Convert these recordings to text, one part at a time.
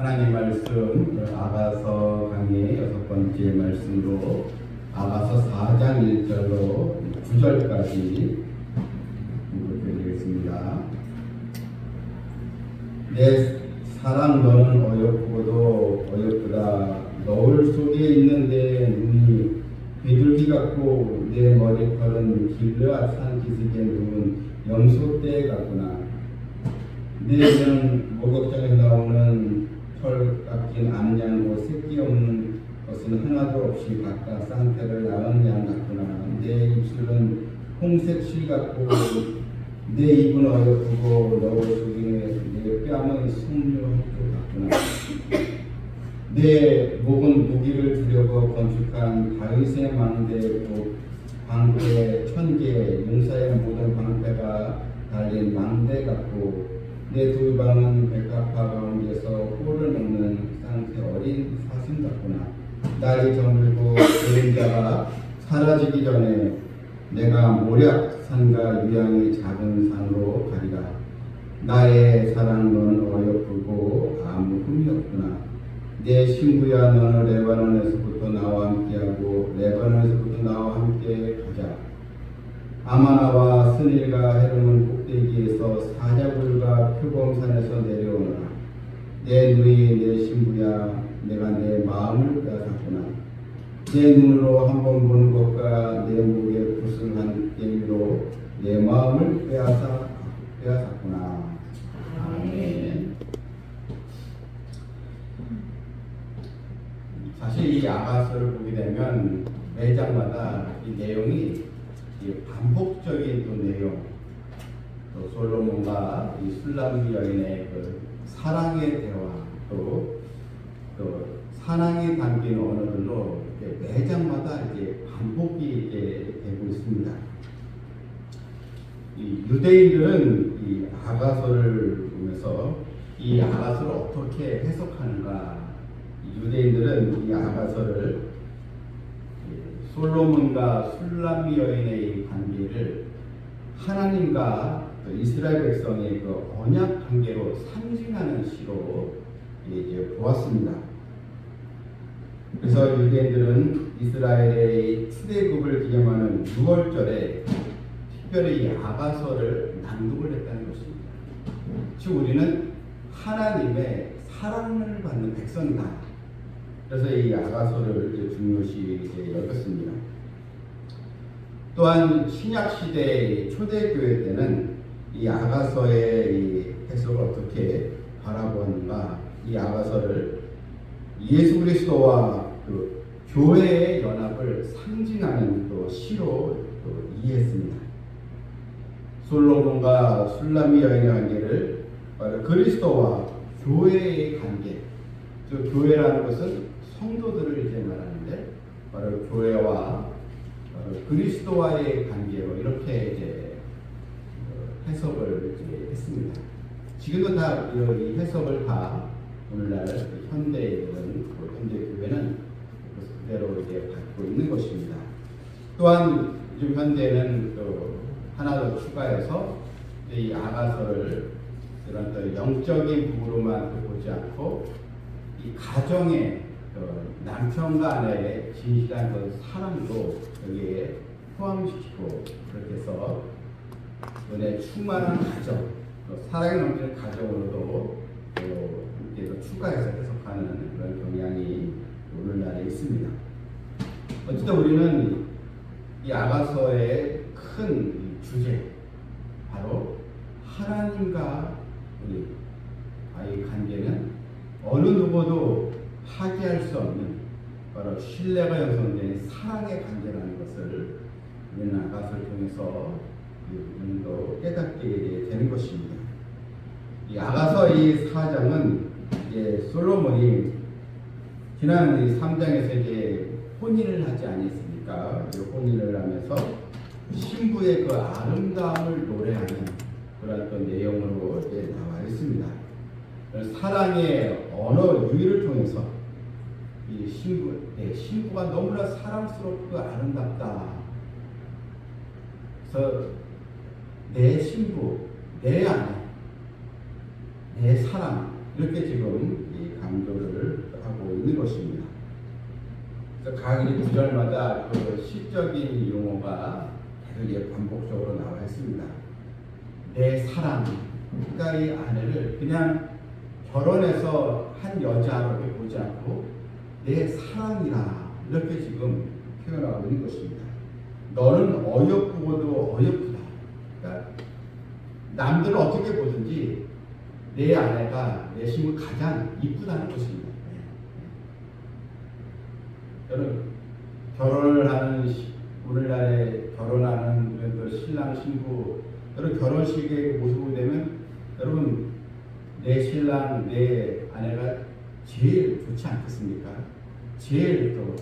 하나님 말씀 아가서 강의 6번째 말씀으로 아가서 4장 1절로 9절까지 읽어드리겠습니다. 내 사랑 너는 어여쁘고도 어여쁘다. 너울 속에 있는데 눈이 비둘기 같고 내 머리털은 길르앗 산 기슭에 누운 염소떼 같구나. 내 눈은 목욕장에 나오는 털 깎인 암양고 새끼 없는 것은 하나도 없이 각각 쌍태를 낳은 양 같구나. 내 입술은 홍색 실 같고 내 입은 어여쁘고 너울 속에 내 뺨은 석류 한쪽 같구나. 내 목은 무기를 두려고 건축한 다윗의 망대 방패 1000개 용사의 모든 방패가 달린 망대 같고 내 두 방은 백합화 가운데서 꿀을 먹는 쌍새 어린 사슴 같구나. 날이 저물고 그림자가 사라지기 전에 내가 모략산과 유양의 작은 산으로 가리라. 나의 사랑 너는 어여쁘고 아무 흠이 없구나. 내 친구야 너는 레바논에서부터 나와 함께하고 레바논에서부터 나와 함께 가자. 아마나와 스닐과 헤르몬 꼭대기에서 사자굴과 표범산에서 내려오너라. 내 누이 내 친구야 내가 내 마음을 빼앗았구나. 내 눈으로 한번 보는 것과 내 목에 붓을 한 깸으로 내 마음을 빼앗았구나. 아멘. 사실 이 아가서를 보게 되면 매장마다 이 내용이 반복적인 또 내용, 또 솔로몬과 이 술람 여인의 그 사랑의 대화, 또 사랑이 담긴 언어들로 매장마다 이제 반복이 이제 되고 있습니다. 이 유대인들은 이 아가서를 보면서 이 아가서를 어떻게 해석하는가? 유대인들은 이 아가서를 솔로몬과 술람 여인의 관계를 하나님과 이스라엘 백성의 그 언약 관계로 상징하는 시로 이제 보았습니다. 그래서 유대인들은 이스라엘의 출애굽을 기념하는 6월절에 특별히 이 아가서를 낭독을 했다는 것입니다. 즉 우리는 하나님의 사랑을 받는 백성이다. 그래서 이 아가서를 이제 중요시 이제 여겼습니다. 또한 신약 시대의 초대교회 때는 이 아가서의 이 해석을 어떻게 바라보는가, 이 아가서를 예수 그리스도와 그 교회의 연합을 상징하는 또 시로 또 이해했습니다. 솔로몬과 술람미 여인의 관계를 바로 그리스도와 교회의 관계, 즉 교회라는 것은 성도들을 이제 말하는데 바로 교회와 그리스도와의 관계로 이렇게 이제 해석을 이제 했습니다. 지금도 다 이 해석을 다 오늘날 현대 교회는 그대로 이제 갖고 있는 것입니다. 또한 요즘 현대는 또 하나 더 추가해서 이 아가서를 이런 또 영적인 부부로만 보지 않고 이 가정의 남편과 아내의 진실한 그 사랑도 여기에 포함시키고 그렇게 해서 은혜 충만한 가정, 사랑이 넘치는 가정으로도 함께 추가해서 해석하는 그런 경향이 오늘날에 있습니다. 어쨌든 우리는 이 아가서의 큰 주제, 바로 하나님과 우리 아이 관계는 어느 누구도 파괴할 수 없는 바로 신뢰가 형성된 사랑의 관계라는 것을 우리는 아가서를 통해서 우리는 또 깨닫게 되는 것입니다. 이 아가서 이 4장은 이제 솔로몬이 지난 이 3장에서 이제 혼인을 하지 않았습니까? 혼인을 하면서 신부의 그 아름다움을 노래하는 그런 또 내용으로 이제 나와 있습니다. 사랑의 언어 유희를 통해서 이 신부가 너무나 사랑스럽고 아름답다. 그래서 내 신부, 내 아내, 내 사랑, 이렇게 지금 이 강조를 하고 있는 것입니다. 그래서 각 구절마다 그 시적인 용어가 계속 반복적으로 나와 있습니다. 내 사랑, 그러니까 이 아내를 그냥 결혼해서 한 여자로 보지 않고 내 사랑이라 이렇게 지금 표현하고 있는 것입니다. 너는 어여쁘고도 어여쁘다. 그러니까 남들은 어떻게 보든지 내 아내가 내 심을 가장 이쁘다는 것입니다. 저는 결혼을 하는 오늘날에 결혼하는 또 신랑 신부 여러분 결혼식의 모습을 보면 여러분 내 신랑 내 아내가 제일 좋지 않겠습니까? 제일 또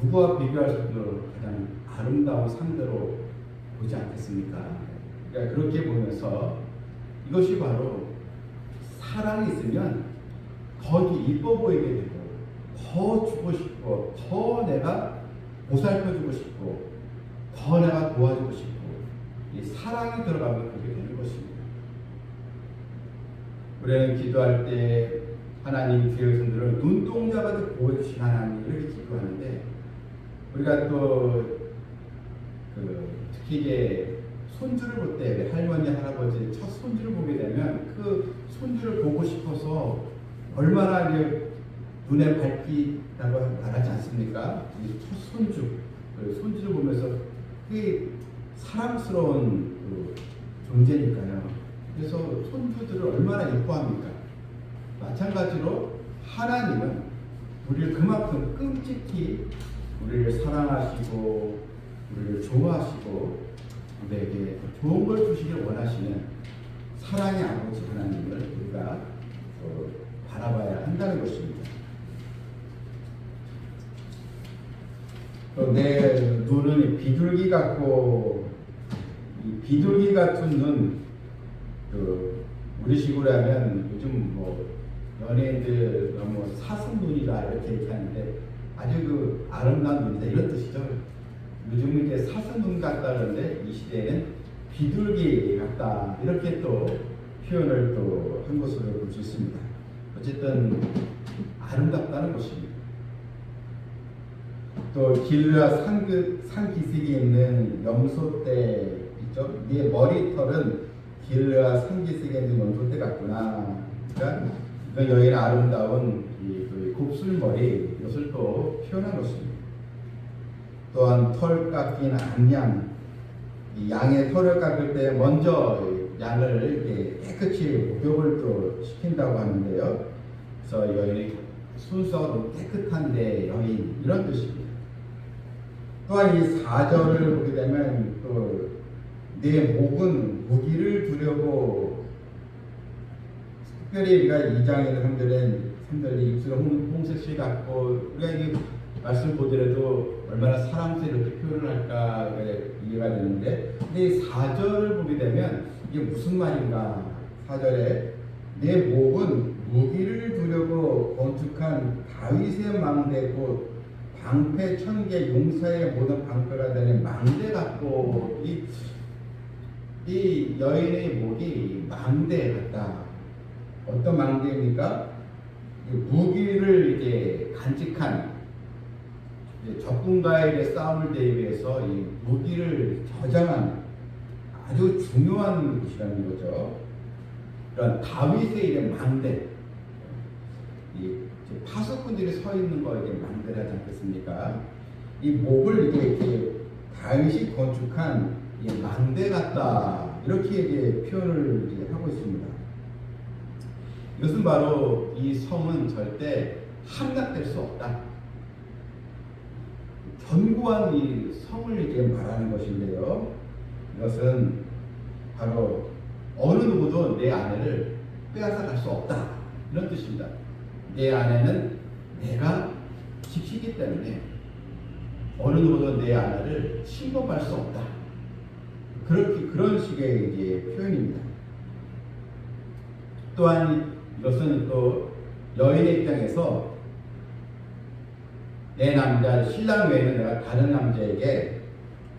누구와 비교할 수 없는 가장 아름다운 상대로 보지 않겠습니까? 그러니까 그렇게 보면서 이것이 바로 사랑이 있으면 더 이뻐 보이게 되고 더 주고 싶고 더 내가 보살펴주고 싶고 더 내가 도와주고 싶고 이 사랑이 들어가면 그렇게 되는 것입니다. 우리는 기도할 때 하나님 주의 손들을 눈동자마다 보여주신 하나님 이렇게 기도하는데 우리가 또 특히 이제 손주를 볼 때 할머니 할아버지 첫 손주를 보게 되면 그 손주를 보고 싶어서 얼마나 이제 눈에 밝히다고 말하지 않습니까? 이 첫 손주 손주를 보면서 그게 사랑스러운 존재니까요. 그래서 손주들을 얼마나 예뻐합니까? 마찬가지로 하나님은 우리를 그만큼 끔찍히 우리를 사랑하시고 우리를 좋아하시고 우리에게 좋은 걸 주시길 원하시는 사랑의 아버지 하나님을 우리가 바라봐야 한다는 것입니다. 또 내 눈은 비둘기 같고 이 비둘기 같은 눈 우리식으로 하면 요즘 뭐 연예인들 너무 사슴 눈이라 이렇게 얘기하는데 아주 아름다운 눈이다 이런 뜻이죠. 요즘은 이제 사슴 눈 같다 그러는데 이 시대에는 비둘기 같다 이렇게 또 표현을 또 한 것으로 볼 수 있습니다. 어쨌든 아름답다는 것입니다. 또 길르앗 산기슭이 있는 염소떼 있죠. 네 머리털은 길르앗 산기슭에 있는 염소떼 같구나. 그러니까 이건 여인의 아름다운 이 곱슬머리 이것을 또 표현한 것입니다. 또한 털 깎인 암양, 이 양의 털을 깎을 때 먼저 양을 이렇게 깨끗이 목욕을 또 시킨다고 하는데요. 그래서 여인이 순수하고 깨끗한데 여인 이런 뜻입니다. 또한 이 4절을 보게 되면 또 내 목은 무기를 두려고 특별히 우리가 2장에는 3절에 입술을 홍색실 같고 우리가 이 말씀 보더라도 얼마나 사랑스럽게 이렇게 표현을 할까 이해가 되는데 근데 이 4절을 보게 되면 이게 무슨 말인가 4절에 내 목은 무기를 두려고 건축한 다윗의 망대고 방패 1000개 용사의 모든 방패가 되는 망대 같고 이 여인의 목이 망대 같다. 어떤 망대입니까? 무기를 이제 간직한 적군과의 싸움을 대비해서 이 무기를 저장한 아주 중요한 곳이라는 거죠. 그런 다윗의 이런 망대, 이 파수꾼들이 서 있는 거 이게 망대라지 않겠습니까? 이 목을 이렇게 다윗이 건축한 이 망대 같다 이렇게 이제 표현을 이제 하고 있습니다. 이것은 바로 이 성은 절대 함락될 수 없다. 견고한 이 성을 이제 말하는 것인데요. 이것은 바로 어느 누구도 내 아내를 빼앗아 갈 수 없다 이런 뜻입니다. 내 아내는 내가 지키기 때문에 어느 누구도 내 아내를 침범할 수 없다. 그런 식의 이제 표현입니다. 또한 이것은 또 여인의 입장에서 내 남자 신랑 외에는 내가 다른 남자에게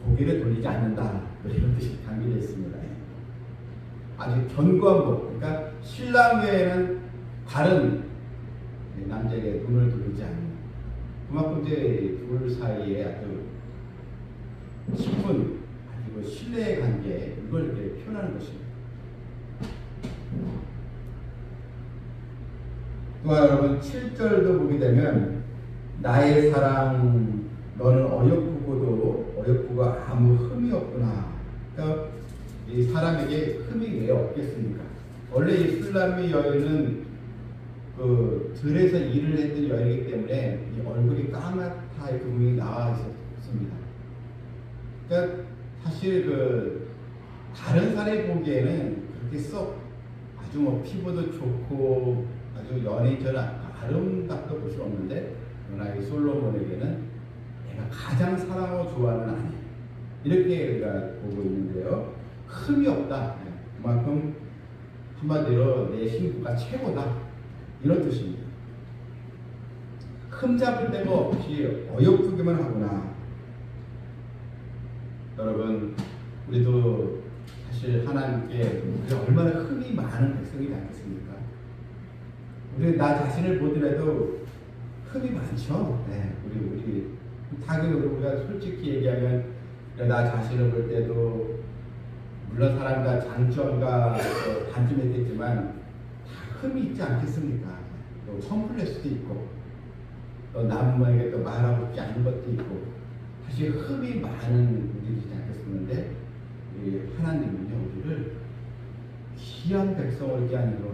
고개를 돌리지 않는다 이런 뜻이 담겨져 있습니다. 아주 견고한 법. 그러니까 신랑 외에는 다른 남자에게 눈을 돌리지 않는, 그만큼 이제 둘 사이에 아주 깊은 그리고 신뢰의 관계, 이걸 이렇게 표현하는 것입니다. 또한 여러분 7절도 보게 되면 나의 사랑 너는 어여쁘고 아무 흠이 없구나. 그러니까 이 사람에게 흠이 왜 없겠습니까? 원래 이 술람미 여인은 그 들에서 일을 했던 여인이기 때문에 이 얼굴이 까맣다 이렇게 분명히 나와 있었습니다. 그러니까 사실 그 다른 사람이 보기에는 그렇게 썩 아주 뭐 피부도 좋고 아주 연예인처럼 아름답다 볼 수 없는데, 그러나 이 솔로몬에게는 내가 가장 사랑하고 좋아하는 아내, 이렇게 우리가 보고 있는데요. 흠이 없다. 그만큼 한마디로 내 신부가 최고다, 이런 뜻입니다. 흠 잡을 데가 없이 어여쁘기만 하구나. 여러분, 우리도 사실 하나님께 우리가 얼마나 흠이 많은 백성이지 않겠습니까? 우리 나 자신을 보더라도 흠이 많죠. 네, 우리 당연히 우리가 솔직히 얘기하면 나 자신을 볼 때도 물론 사람과 장점과 단점이 있겠지만 다 흠이 있지 않겠습니까? 또 컴플렉스도 있고 또 남에게 또 말하고 싶지 않은 것도 있고, 사실 흠이 많은 우리이지 않겠는데, 우리 하나님은요 우리를 귀한 백성으로 이렇게 하는 거,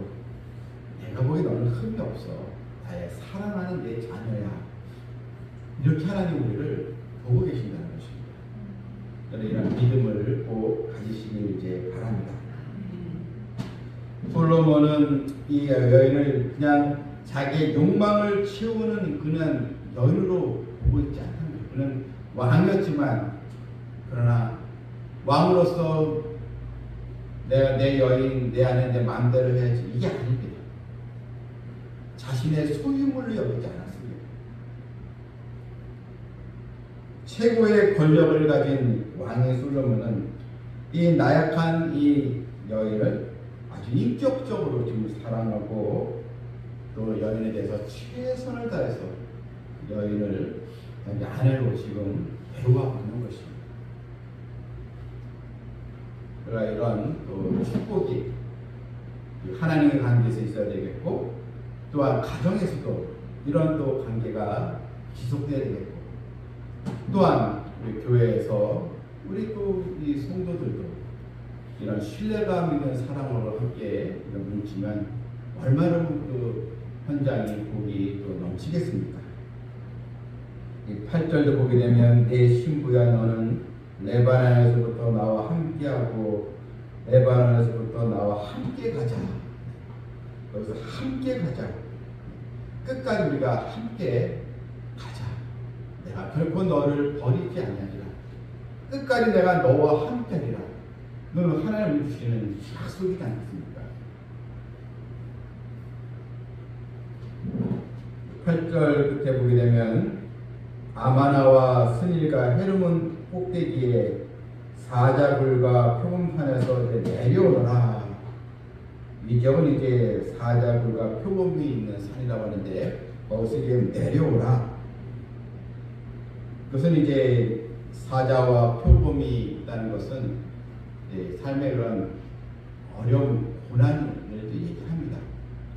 내가 보기에 너는 흠이 없어, 나의 사랑하는 내 자녀야, 이렇게 하나님 우리를 보고 계신다는 것입니다. 저는 이런 믿음을 꼭 가지시길 이제 바랍니다. 솔로몬은 이 여인을 그냥 자기의 욕망을 채우는 그냥 여인으로 보고 있지 않습니다. 그는 왕이었지만, 그러나 왕으로서 내가 내 여인, 내 아내, 내 마음대로 해야지, 이게 아닙니다. 자신의 소유물로 여기지 않았습니다. 최고의 권력을 가진 왕인 솔로몬은 이 나약한 이 여인을 아주 인격적으로 지금 사랑하고, 또 여인에 대해서 최선을 다해서 여인을 아내로 지금 대우하고 있는 것입니다. 그러나 이런 또 축복이 하나님의 관계에서 있어야 되겠고, 또한 가정에서도 이런 또 관계가 지속돼야 되겠고, 또한 우리 교회에서 우리 또 이 성도들도 이런 신뢰감 있는 사랑으로 함께 뭉치면 얼마나 그 현장이 복이 또 넘치겠습니까? 8절도 보게 되면 내 신부야 너는 레바논에서부터 나와 함께하고 레바논에서부터 나와 함께 가자. 여기서 함께 가자. 끝까지 우리가 함께 가자. 내가 결코 너를 버리지 아니하리라. 끝까지 내가 너와 함께하리라. 너는 하나님이 주시는 약속이지 않겠습니까? 8절 끝에 보게 되면 아마나와 스닐과 헤르몬 꼭대기에 사자굴과 표범산에서 내려오너라. 이 지역은 이제 사자굴과 표범이 있는 산이라고 하는데, 거기서 이제 내려오라. 그것은 이제 사자와 표범이 있다는 것은 삶의 그런 어려움, 고난을 얘기합니다.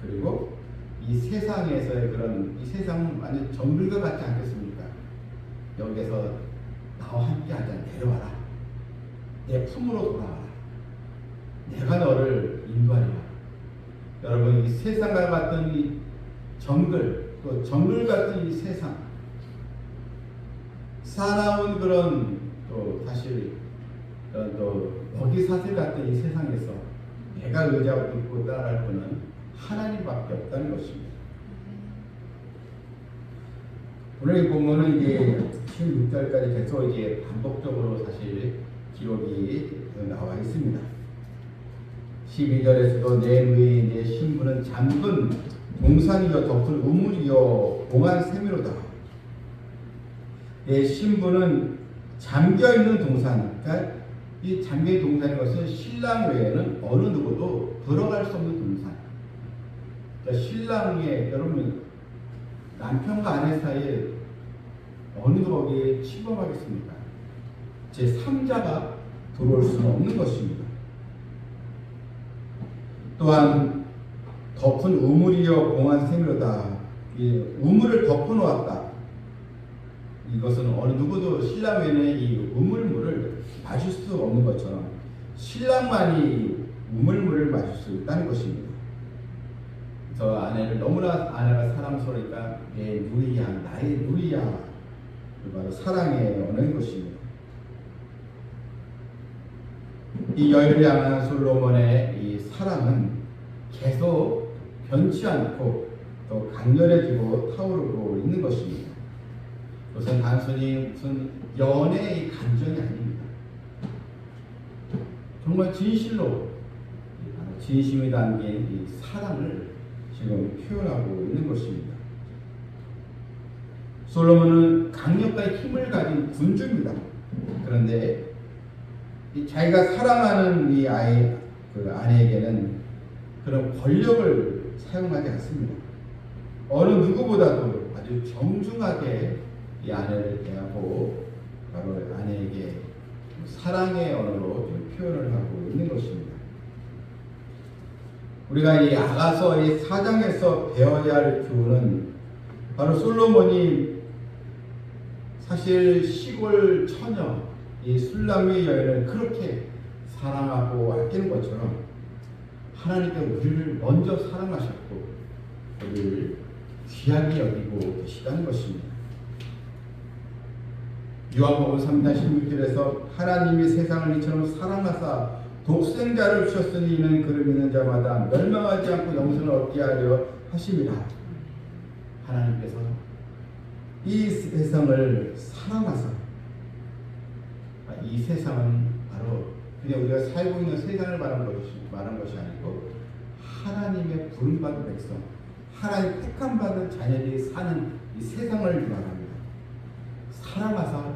그리고 이 세상에서의 그런, 이 세상은 완전 정글과 같지 않겠습니까? 여기에서 나와 함께 하자. 내려와라. 내 품으로 돌아와라. 내가 너를 인도하리라. 여러분, 이 세상과 같은 이 정글, 또 정글 같은 이 세상, 사나운 그런 또 사실 또 먹이사슬 같은 이 세상에서 내가 의지하고 믿고 따라갈 분은 하나님밖에 없다는 것입니다. 오늘 이 본문은 이제 16절까지 계속 이제 반복적으로 사실 기록이 나와 있습니다. 12절에서도 내 누이의 이제 신부는 잠근 동산이여 덮을 우물이여 공한 세미로다. 내 신부는 잠겨있는 동산, 그러니까 이 잠겨있는 동산인 것은 신랑 외에는 어느 누구도 들어갈 수 없는 동산. 그러니까 신랑의 여러분 남편과 아내 사이에 어느 누가 거기에 침범하겠습니까? 제3자가 들어올 수는 없는 것입니다. 또한 덮은 우물이여 공한 생로다. 이 우물을 덮어놓았다. 이것은 어느 누구도 신랑 외에는 이 우물물을 마실 수 없는 것처럼 신랑만이 우물물을 마실 수 있다는 것입니다. 저 아내를 너무나 아내가 사랑스러우니까 내 누이야, 나의 누이야. 바로 사랑에 얻는 것입니다. 이 여인을 향한 솔로몬의 이 사랑은 계속 변치 않고 더 강렬해지고 타오르고 있는 것입니다. 그것은 단순히 무슨 연애의 감정이 아닙니다. 정말 진실로 진심이 담긴 이 사랑을 지금 표현하고 있는 것입니다. 솔로몬은 강력한 힘을 가진 군주입니다. 그런데 자기가 사랑하는 이 아내에게는 그런 권력을 사용하지 않습니다. 어느 누구보다도 아주 정중하게 이 아내를 대하고 바로 아내에게 사랑의 언어로 표현을 하고 있는 것입니다. 우리가 이 아가서 이 4장에서 배워야 할 교훈은 바로 솔로몬이 사실 시골 처녀 이 술람의 여인을 그렇게 사랑하고 아끼는 것처럼 하나님께서 우리를 먼저 사랑하셨고 우리를 귀하게 여기고 계시다는 것입니다. 요한복음 3장 16절에서 하나님이 세상을 이처럼 사랑하사 독생자를 주셨으니 이는 그를 믿는 자마다 멸망하지 않고 영생을 얻게 하려 하심이라. 하나님께서 이 세상을 사랑하사, 이 세상은 바로 그냥 우리가 살고 있는 세상을 말한 것이 아니고 하나님의 부름받은 백성, 하나님 택함받은 자녀들이 사는 이 세상을 말합니다. 사랑하사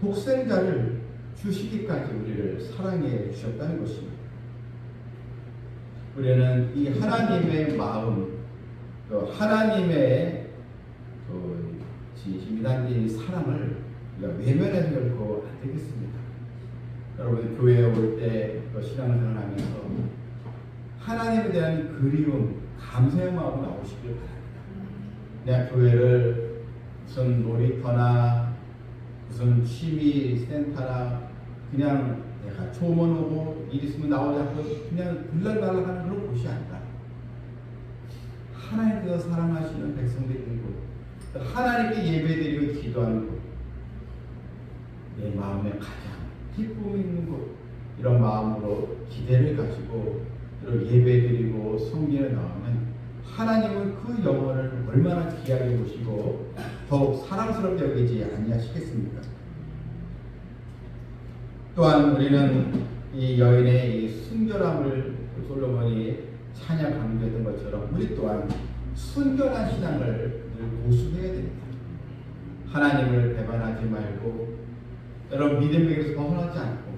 독생자를 주시기까지 우리를 사랑해 주셨다는 것입니다. 우리는 이 하나님의 마음, 또 하나님의 진심이 담긴 사랑을 우리가 외면해서 결코 안 되겠습니다. 여러분 교회에 올 때 신앙생활을 하면서 하나님에 대한 그리움, 감사의 마음으로 나오시길 바랍니다. 내가 교회를 무슨 놀이터나 무슨 취미 센터나 그냥 내가 조문 오고 일 있으면 나오지 않고 그냥 들락날락 하는 그런 곳이 아니라 하나님께서 사랑하시는 백성들이 있는 곳, 하나님께 예배드리고 기도하는 곳, 내 마음에 가장 기쁨이 있는 곳, 이런 마음으로 기대를 가지고 이런 예배드리고 성경에 나오면 하나님은 그 영혼을 얼마나 귀하게 보시고 더욱 사랑스럽게 여기지 아니하시겠습니까? 또한 우리는 이 여인의 이 순결함을 솔로몬이 찬양 강조했던 것처럼 우리 또한 순결한 신앙을 늘 고수해야 됩니다. 하나님을 배반하지 말고 여러분 믿음의 길에서 벗어나지 않고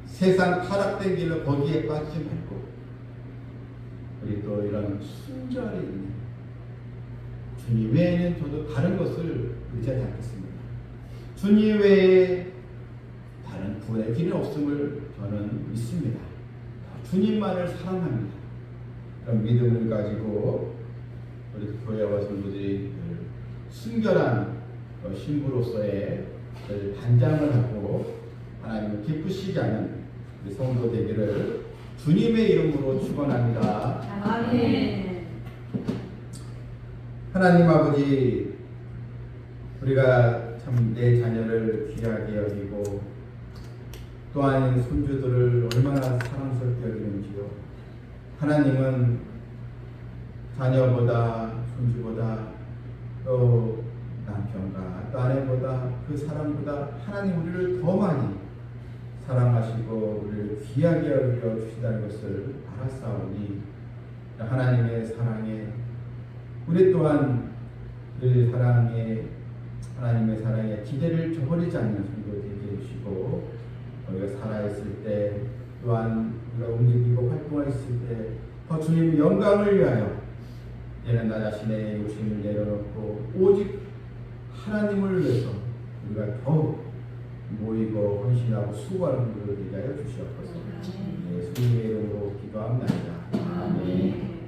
세상 타락된 길로 거기에 빠지지 말고 우리 또 이런 순결이 있는 주님 외에는 저도 다른 것을 의지하지 않겠습니다. 주님 외에 다른 구원의 길이 없음을 저는 믿습니다. 주님만을 사랑합니다. 그런 믿음을 가지고 우리 교회와 성도들이 순결한 신부로서의 단장을 하고 하나님을 기쁘시게 하는 우리 성도 되기를 주님의 이름으로 축원합니다. 아멘. 하나님 아버지, 우리가 참 내 자녀를 귀하게 여기고 또한 손주들을 얼마나 사랑스럽게 여기는지요. 하나님은 자녀보다 손주보다 또 남편과 또 아내보다 그 사람보다 하나님 우리를 더 많이 사랑하시고 우리를 귀하게 여겨 주신다는 것을 알았사오니 하나님의 사랑에 우리 또한 그 사랑에 하나님의 사랑에 기대를 저버리지 않는 성도 되게 해주시고 우리가 살아있을 때 또한 우리가 움직이고 활동할 때 더 주님의 영광을 위하여 앞에는 나 자신의 욕심을 내려놓고 오직 하나님을 위해서 우리가 겨우 모이고 헌신하고 수고하는 분들을 되게 하여 주시옵소서.